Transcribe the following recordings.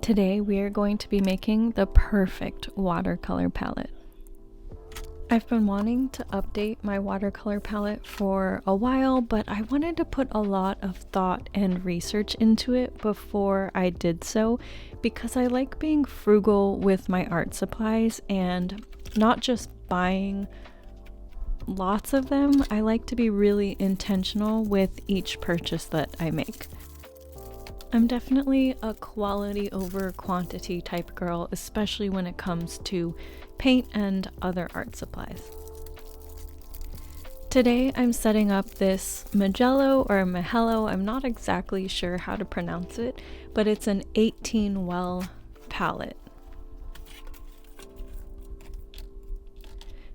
Today we are going to be making the perfect watercolor palette. I've been wanting to update my watercolor palette for a while, but I wanted to put a lot of thought and research into it before I did so because I like being frugal with my art supplies and not just buying lots of them. I like to be really intentional with each purchase that I make. I'm definitely a quality over quantity type girl, especially when it comes to paint and other art supplies. Today I'm setting up this Mijello or Mijello, I'm not exactly sure how to pronounce it, but it's an 18 well palette.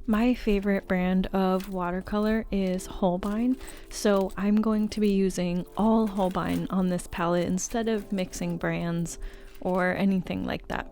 My favorite brand of watercolor is Holbein, so I'm going to be using all Holbein on this palette instead of mixing brands or anything like that.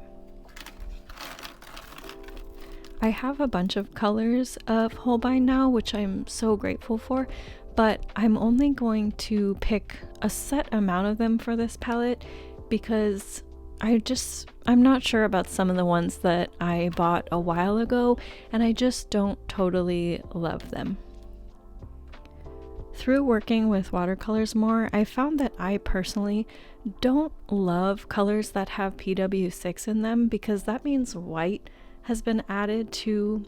I have a bunch of colors of Holbein now, which I'm so grateful for, but I'm only going to pick a set amount of them for this palette because I'm not sure about some of the ones that I bought a while ago, and I just don't totally love them. Through working with watercolors more, I found that I personally don't love colors that have PW6 in them because that means white has been added to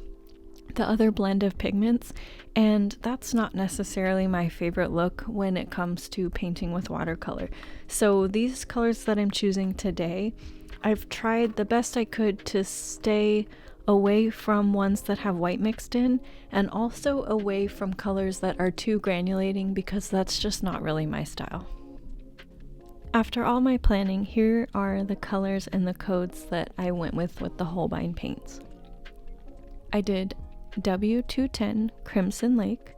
the other blend of pigments, and that's not necessarily my favorite look when it comes to painting with watercolor. So these colors that I'm choosing today, I've tried the best I could to stay away from ones that have white mixed in and also away from colors that are too granulating because that's just not really my style. After all my planning, here are the colors and the codes that I went with the Holbein paints. I did W210 Crimson Lake,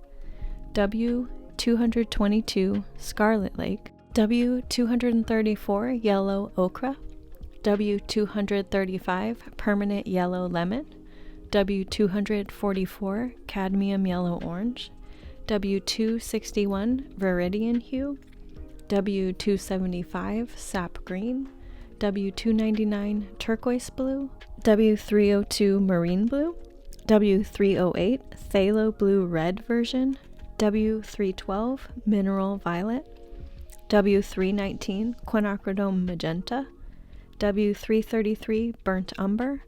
W222 Scarlet Lake, W234 Yellow Ochre, W235 Permanent Yellow Lemon, W244 Cadmium Yellow Orange, W261 Viridian Hue, W275 Sap Green, W299 Turquoise Blue, W302 Marine Blue, W308 Phthalo Blue Red version, W312 Mineral Violet, W319 Quinacridone Magenta, W333 Burnt Umber,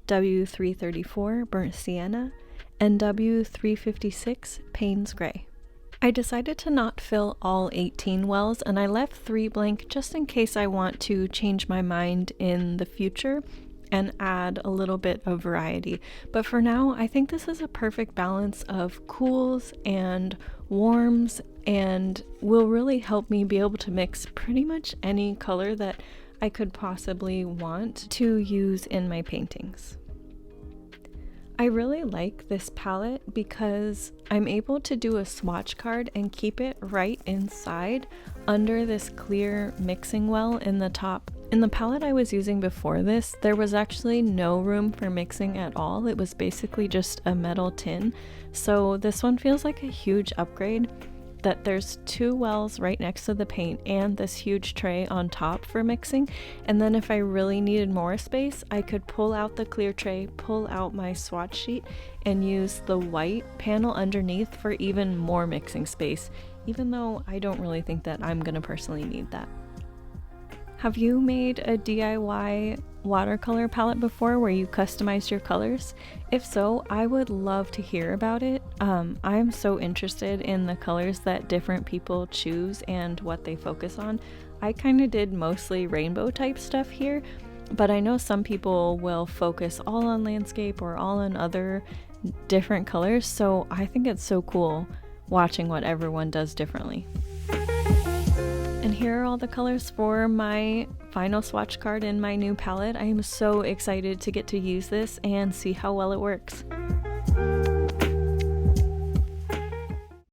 W334 Burnt Sienna, and W356 Payne's Gray. I decided to not fill all 18 wells and I left 3 blank just in case I want to change my mind in the future and add a little bit of variety. But for now, I think this is a perfect balance of cools and warms and will really help me be able to mix pretty much any color that I could possibly want to use in my paintings. I really like this palette because I'm able to do a swatch card and keep it right inside under this clear mixing well in the top. In the palette I was using before this, there was actually no room for mixing at all. It was basically just a metal tin. So this one feels like a huge upgrade that there's 2 wells right next to the paint and this huge tray on top for mixing, and then if I really needed more space I could pull out the clear tray, pull out my swatch sheet, and use the white panel underneath for even more mixing space, even though I don't really think that I'm gonna personally need that. Have you made a DIY watercolor palette before where you customized your colors? If so, I would love to hear about it. I'm so interested in the colors that different people choose and what they focus on. I kind of did mostly rainbow type stuff here, but I know some people will focus all on landscape or all on other different colors, so I think it's so cool watching what everyone does differently. And here are all the colors for my final swatch card in my new palette. I am so excited to get to use this and see how well it works.